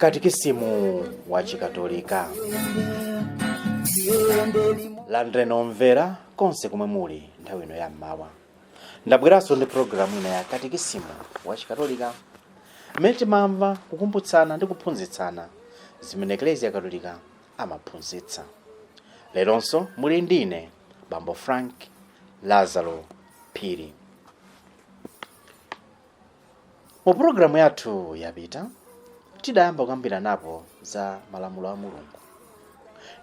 Katekismu wa Chikatolika. Landreni omvera konse kumwe muli nthawi ino ya mmawa. Ndabweranso ndi programu ina ya Katekismu wa Chikatolika, mmene timamva kukumbutsana ndi kuphunzitsana zimene Eklezia Katolika amaphunzitsa. Leronso muli ndine Bambo Frank Lazaro Phiri. Mu programu yathu yapita tidayamba kukambira napo za Malamulo a Mulungu.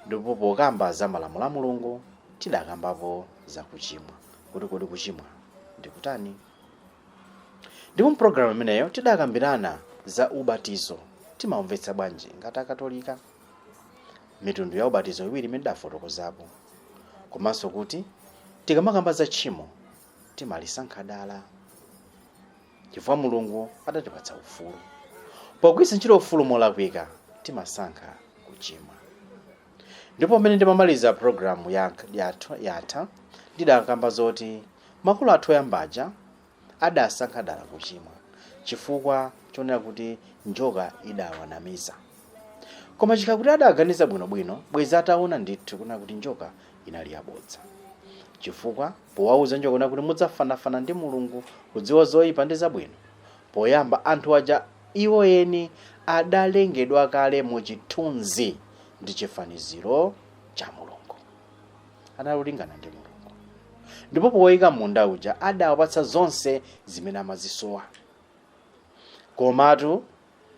Ndipo pokamba za Malamulo a Mulungu tidakambapo za kuchimwa. Kuti kuchimwa ndi kutani? Ndipo mu programu imeneyo tidakambirana za ubatizo. Timamvetsa bwanji ngati Akatolika mitundu ya ubatizo iwiri imene tidafotokozapo. Komanso kuti tikamakamba za tchimo timalisankha dala, chifukwa Mulungu adatipatsa ufulu. Pogwiritsa ntchito ufulu molakwika timasankha kuchimwa. Ndipo pamene ndimamaliza programu yatha ndidakamba zoti makolo athu oyambaja adasankha dala kuchimwa chifukwa chonena kuti njoka idawanamiza. Koma chikakuti adaganiza bwinobwino, bwezi ataona ndithu kunena kuti njoka inali yabodza. Chifukwa powauza njoka kunena kuti mudzafanafana ndi Mulungu, kudziwa zoyipa ndi zabwino. Poyamba anthu aja iwo eni adalengedwa kale mu chithunzi ndi chifaniziro cha Mulungu, analingana ndi Mulungu. Ndipo poyika munda uja adawapatsa zonse zimene amazisowa. Komatu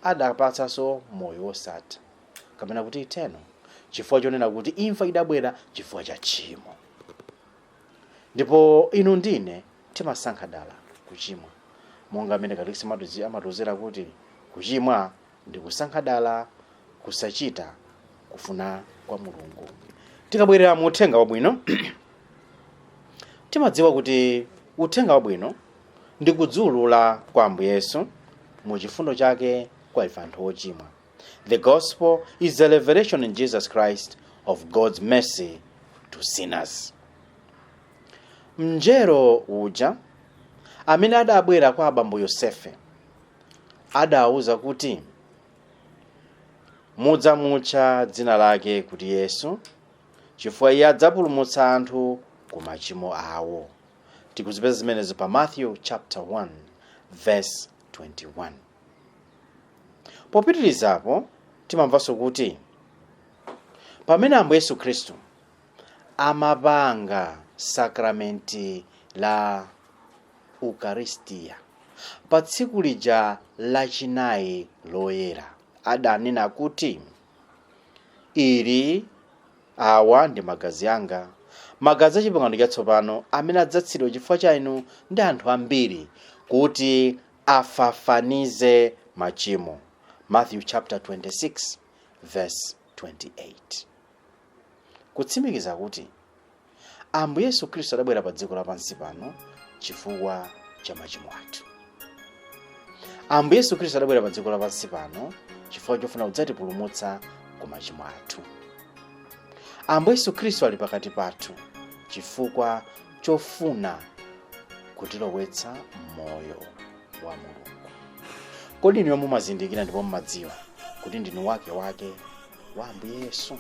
adapatsanso moyo wosatha, kapena kuti eternal, chifukwa chonena kuti imfa idabwera chifukwa cha tchimo. Ndipo inu ndine timasankha dala kuchimwa, monga amene Katekismu amatuzera kuti kuchimwa ndi kusankha dala, kusachita kufuna kwa Mulungu. Tikabwerera mu uthenga wabwino timadziwa kuti uthenga wabwino ndi kudziulula kwa Ambuye Yesu mu chifundo chake kwa ife anthu ochimwa. The gospel is the revelation in Jesus Christ of God's mercy to sinners. Mngelo uja amene adabwera kwa abambo Yosefe adawuza kuti mudzamutcha dzina lake kuti Yesu, chifukwa iye adzapulumutsa anthu ku machimo awo. Tikuzipeza zimenezi pa Matthew chapter 1 verse 21. Popitirizapo timamvanso kuti pamene Ambuye Yesu Khristu amapanga sakramenti la Ukaristiya pa tsiku lija lachinayi loyera, adanena kuti awa ndi magazi anga, magazi a pangano chatsopano amene adzatsidwa chifukwa cha inu ndi anthu ambiri kuti afafanize machimo. Matthew chapter 26 verse 28. Kutsimikiza kuti Ambuye Yesu Khristu adabwera pa dziko lapansi pano chifukwa cha machimo athu. Ambuye Yesu Khristu adabwera pa dziko lapansi pano chifukwa chofuna kudzatipulumutsa ku machimo athu. Ambuye Yesu Khristu ali pakati pathu chifukwa chofuna kutilowetsa moyo wa Mulungu. Kodi inu mumazindikira ndipo mumadziwa kuti ndinu wake wa Ambuye Yesu?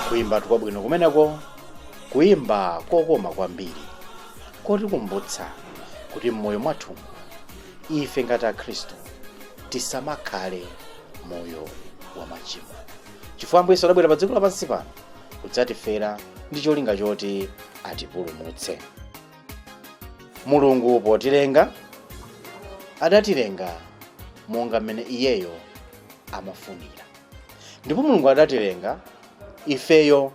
Kuimba kwabwino kumeneko kuimba kokoma kwambiri kotikumbutsa kuti mmoyo mwathu ife ngati Akhristu tisamakhale moyo wa machimo, chifukwa Ambuye Yesu adabwera pa dziko lapansi pano kudzatifera ndi cholinga choti atipulumutse. Mulungu potilenga adatilenga monga mmene iyeyo amafunira, ndipo Mulungu adatilenga ifeyo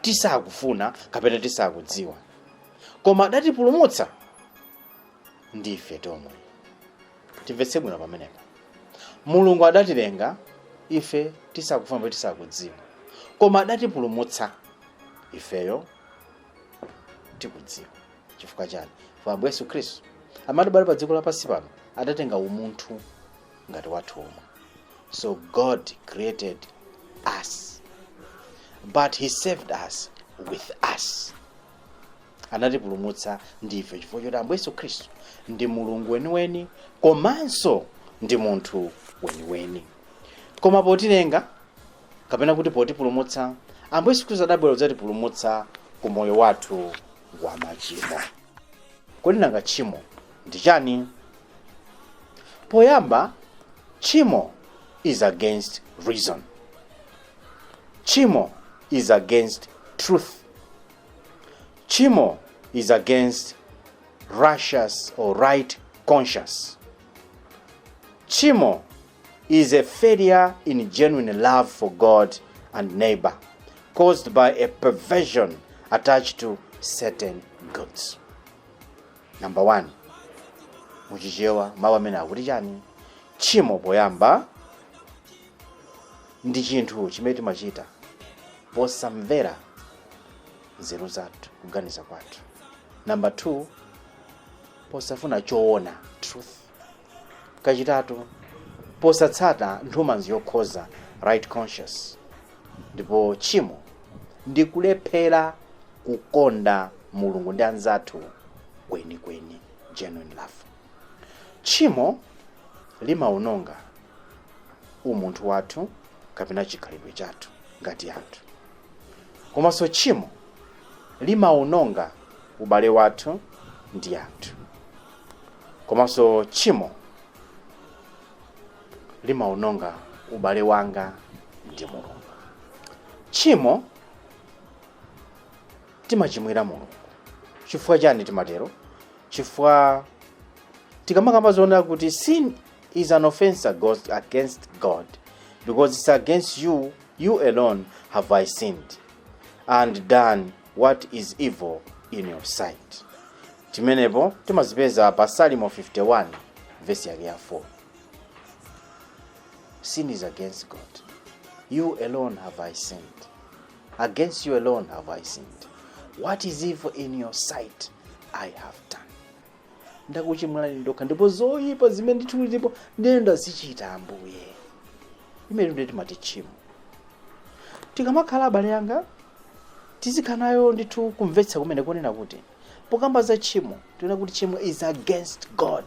tisakufuna kapena tisakudziwa, koma adatipulumutsa ndife tomwe. Timvetse bwino pamenepo. Mulungu adatilenga ife tisakufuna kapena tisakudziwa, koma adatipulumutsa ifeyo tikudziwa. Chifukwa chani? Chifukwa Ambuye Yesu Khristu amadabwera pa dziko lapansi pano adatenga umunthu ngati wathu omwe. So God created us, but he saved us with us. Anatipulumutsa ndife chifukwa choti Ambuye Yesu Khristu ndi Mulungu weniweni komanso ndi munthu weniweni. Koma potilenga kapena kuti potipulumutsa, Ambuye Yesu Khristu adabwera kudzatipulumutsa ku moyo wathu wa machimo. Kodi nanga tchimo ndi chani? Poyamba, tchimo is against reason. Tchimo is against truth. Tchimo is against righteous or right conscience. Tchimo is a failure in genuine love for God and neighbor, caused by a perversion attached to certain goods. Number 1, muchichewa mawu amene akuti chani? Tchimo poyamba ndi chinthu chimene timachita posamvera nzeru zathu, kuganiza kwathu. Number 2, posafuna choona, truth. Kachitatu, posatsata nthumanzi yokhoza, right conscience. Ndipo tchimo ndi kulephera kukonda Mulungu ndi anzathu kwenikweni, genuine love. Tchimo limaononga umunthu wathu kapena chikhalidwe chathu ngati anthu. Komanso tchimo limaononga ubale wathu ndi anthu. Komanso tchimo limaononga ubale wanga ndi Mulungu. Tchimo timachimwira Mulungu. Chifukwa chani timatero? Chifukwa tikamakamba zoona kuti sin is an offense against God, because it's against you, you alone have I sinned and done what is evil in your sight. Timenepo timazipeza pa Psalm 51 verse ya 4. Sin is against God. You alone have I sinned. Against you alone have I sinned. What is evil in your sight I have done. Ndakuchimwira ndokha ndipo zoyipa zimene ndithulipo ndenda sichita Ambuye. Imene nditi timati tchimo. Tikamakhala abale yanga tizikanayo ndithu kumvetsa kumene kunena kuti Pokamba za chimo, tuna kuti chimo is against God.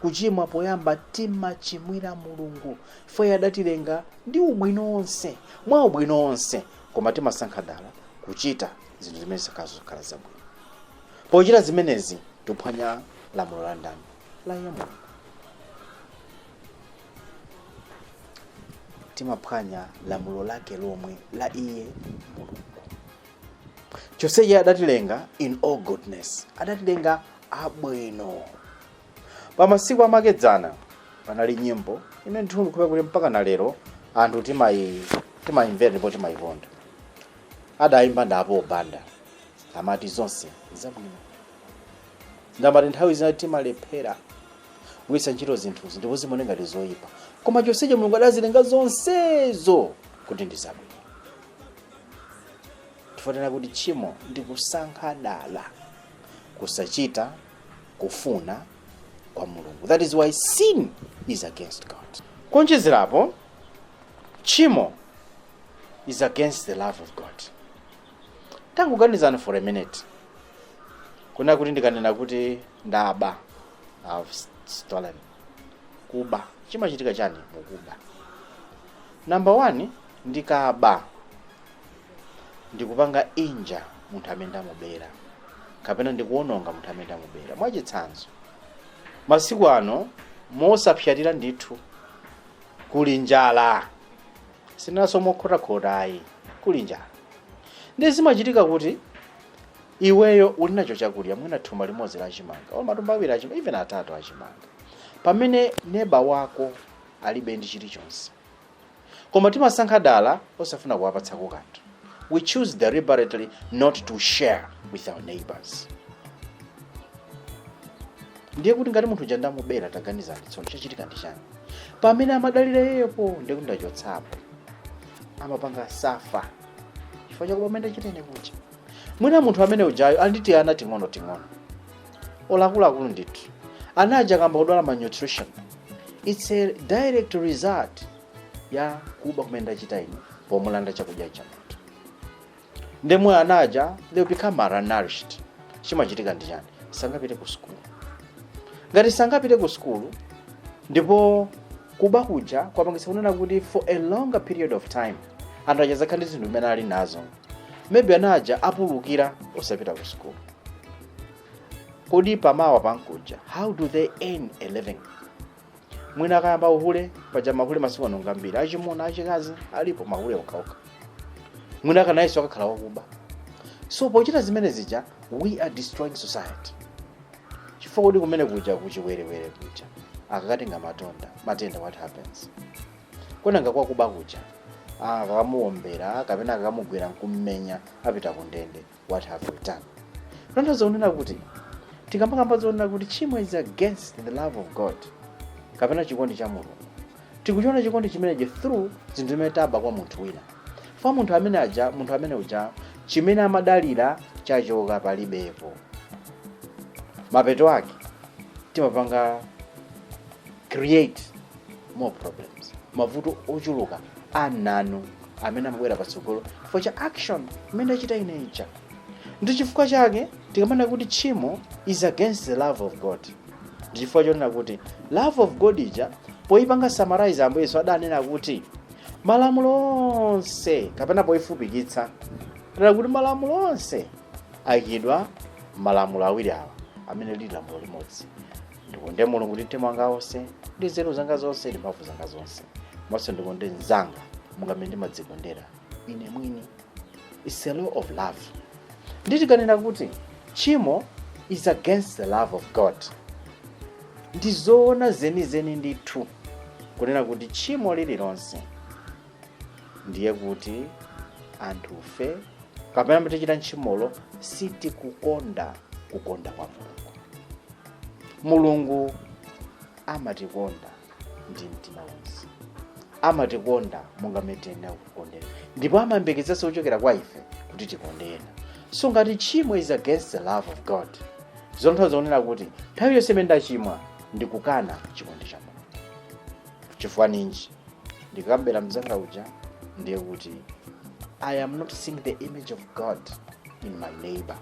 Kuchimwa poyamba timachimwira Mulungu. Fwe adatilenga ndi ubwino onse, mwa ubwino onse, koma timasankha dala kuchita zinthu zimene zikazokhala zabwino. Pochita zimenezi tuphwanya lamulo la ndani? La iye Mulungu. Timaphwanya lamulo lake lomwe la iye Mulungu. Chonsechi adatilenga in all goodness, adatilenga abwino. Pamasiku amakedzana panali nyimbo ine nthu kupe kuti mpaka na lero anthu timayimvera ndipo timayikonda. Adayimba ndapo banda amati zonse zabwino. Ndamati nthawi zina timalephera kugwiritsa ntchito zinthuzi ndipo zimaoneka ngati zoyipa, koma chonsechi Mulungu adazilenga zonsezo kuti ndi zabwino. Tifanira kuti chimo ndi kusankha dala, kusachita kufuna kwa Mulungu. That is why sin is against God. Konjezerapo, chimo is against the love of God. Tanguganizani for a minute. Kuna kuti ndikanena kuti ndaba, I've stolen. Kuba. Chimachitika chani mukuba? Number 1, ndikaba. Ndikupanga inja munthu amene ndamubera. Kapena ndikuononga munthu amene ndamubera. Mwachitsanzo. Masiku ano mosapyatira ndithu kuli njala. Sinaso mokhota ayi, kuli njala. Ndi zimachitika kuti iweyo uli nacho chakudya, mwina thumba limodzi la chimanga, o matumba awiri achimanga, even atatu achimanga. Pamene neba wako alibe ndi chilichonse. Koma timasankha dala osafuna kuwapatsako kanthu. We choose deliberately not to share with our neighbors. Ndiye kuti ngati munthu uja ndamubera taganizani tsono chachitika ndi chani? Pamene amadalira yepo ndiye kuti ndachotsapo. Amapanga safa. Chifukwa chakuti pamene chitene kucha. Mwina munthu amene ujayo anditi ana ting'ono. Olakulu ndithu. Anaja kamba kudwala malnutrition. It's a direct result ya kuba kumene ndachita ine pomulanda chakudya cha munthu. Ndemwe anaja they become malnourished. Chimachitika ndi chani? Sangapite ku school. Ngati sangapite ku school ndipo kuba kuja kwapangisa kunena kuti for a longer period of time anthu achazakhala ndi zinthu zimene ali nazo. Maybe anaja apulukira osapita ku school. Kodi pamawa pankuja, how do they earn a living? Mwina akayamba uhule paja mahule masiku ano ngambiri, achimuna achikazi alipo mahule okhaokha. Mwina akanaiso akakhala wakuba. So pochita zimene zija, we are destroying society. Chifukwa kuti kumene kuja kuchiwerewere kuja akakatenga matenda, what happens? Kona kwa kuba kuja akamuombera kapena akamugwira nkummenya apita ku ndende, what have we done? Nondoza unena kuti tikambakamba zonena kuti chimo is against the love of God kapena chikondi cha Mulungu. Tikuchiona chikondi chimeneje through zinthu zimene taba kwa munthu wina. Fa munthu amene uja chimene amadalira chachoka palibepo. Mapeto ake timapanga create more problems. Mavuto ochuluka ananu amene amabwera patsogolo chifukwa cha action imene achita ineja. Ndi chifukwa chake tikamana kuti chimo is against the love of God. Ndi chifukwa chonena kuti love of God ija poipanga summarize ambo Yesu adanena kuti malamulo onse kapena poifupikitsa ndana kuti malamulo onse ayikidwa malamulo awiri awa amene lili lamulo limodzi. Ndikonde Mulungu ndi mtima wanga wonse ndi nzeru zanga zonse ndi mphamvu zanga zonse. Maso ndikonde mnzanga monga mmene ndimadzikondera ine mwini. It's a law of love. Nditikanena kuti chimo is against the love of God. Ndizoona zenizeni ndithu kunena kuti chimo lililonse ndiye kuti anthufe kapena mutichita nchimolo sitikukonda kukonda kwa Mulungu. Mulungu amatikonda ndi mtima wonse. Amatikonda monga metena kukondera. Ndipo amayembekezanso kuchokera kwa ife kuti tikondera. So ngati chimo is against the love of God, zontho zonena kuti nthawi yonse imene ndachimwa ndikukana chikondi cha Mulungu. Chifukwa ninji ndikambera mzanga uja ndiye kuti I am not seeing the image of God in my neighbor.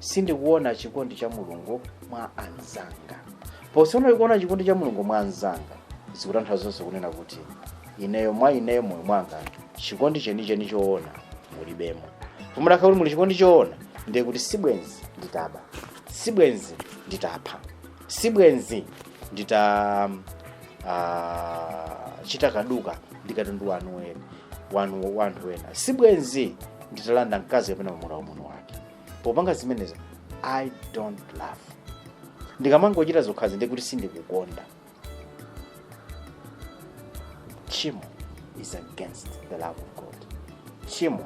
sindikuona chikondi cha Mulungu mwa anzanga. Posiona kuona chikondi cha Mulungu mwa anzanga, zikutanthauza zonse kunena kuti ineyo moyo mwanga chikondi cheni choona mulibemo. Pomwe kuli muli chikondi choona ndiye kuti sibwenzi nditaba, sibwenzi nditapha, sibwenzi ndita chita kaduka ndikatundu wanu wena, sibwenzi nditalanda mkazi kapena mwamuna wa wake. Popanga zimenezo I don't love. Ndikamangochita zokhazi ndiye kuti sindikukonda. Chimo is against the love of God. Chimo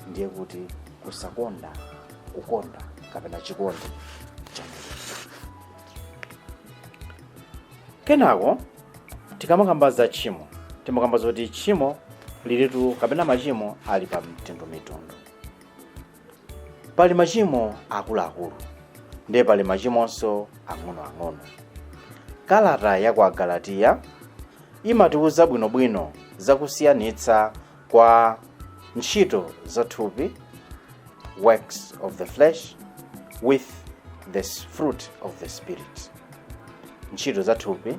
ndiye kuti kusakonda kukonda kapena chikondi cha Mulungu. Kenako tikamakamba za chimo, timakamba zoti chimo lilitu kapena machimo ali pa mitundu. Pali machimo akuluakulu ndiye pali machimonso ang'onoang'ono. Kalata ya kwa Galatiya imatiuza bwinobwino zakusiyanitsa kwa ntchito za thupi, works of the flesh, with the fruit of the spirit. Ntchito za thupi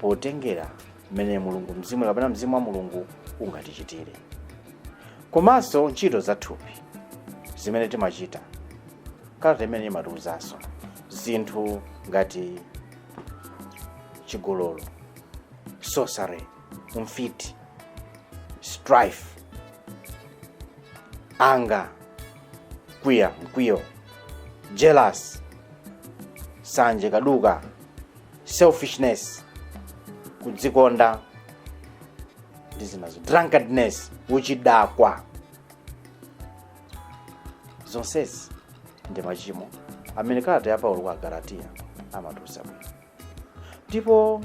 potengera mmene Mulungu mzimu kapena mzimu wa Mulungu ungatichitire. Komanso ntchito za thupi zimene timachita, kalata imene imatiuzanso zinthu ngati chigololo, sorcery, umfiti, strife, anger, mkwiyo, jealous, sanje kaduka, selfishness, kudzikonda, drunkenness, uchidakwa. Zonsezi ndi machimo amene kalata ya Paulo kwa Galatiya amatiuza bwino. Ndipo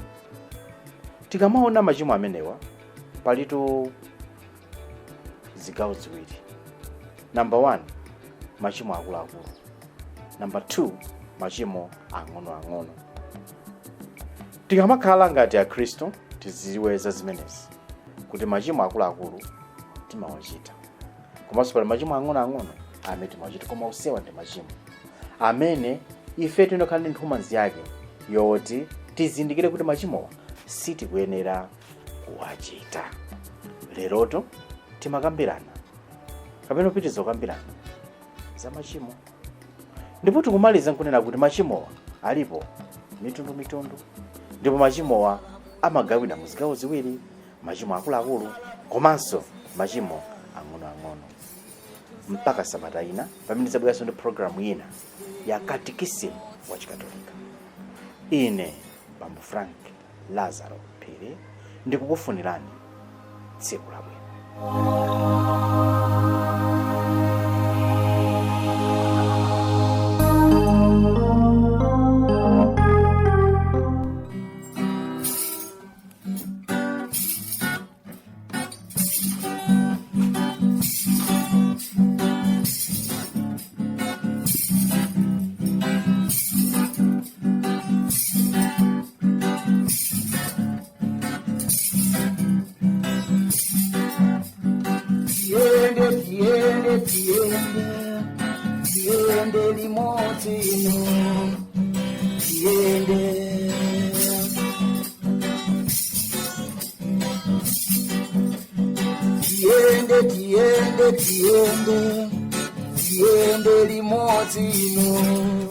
tikamaona machimo amenewa palitu zigawo ziwiri. Number 1, machimo akuluakulu. Number 2, machimo ang'onoang'ono. Tikamakhala ngati akhristu tiziweza zimenezi kuti machimo akuluakulu timawachita, komanso pali machimo ang'onoang'ono amene timawachita, koma usewa ndi machimo amene ife tinokhala ndi nthumanzi yake yoti tizindikire kuti machimowa sitikuyenera kuwachita. Leroto timakambirana kapena upitiza kukambirana za machimo, ndipo tikumaliza nkunena kuti machimowa alipo mitundu, ndipo machimowa amagawidwa mu zigawo ziwiri: machimo akuluakulu komanso machimo ang'onoang'ono. Mpaka sabata ina pamene zabweranso ndi programu ina ya Katekismu wa Chikatolika. Ine Bambo Frank Lazaro Phiri ndikukufunirani tsiku labwino. Tiende limotino, tiende limotino.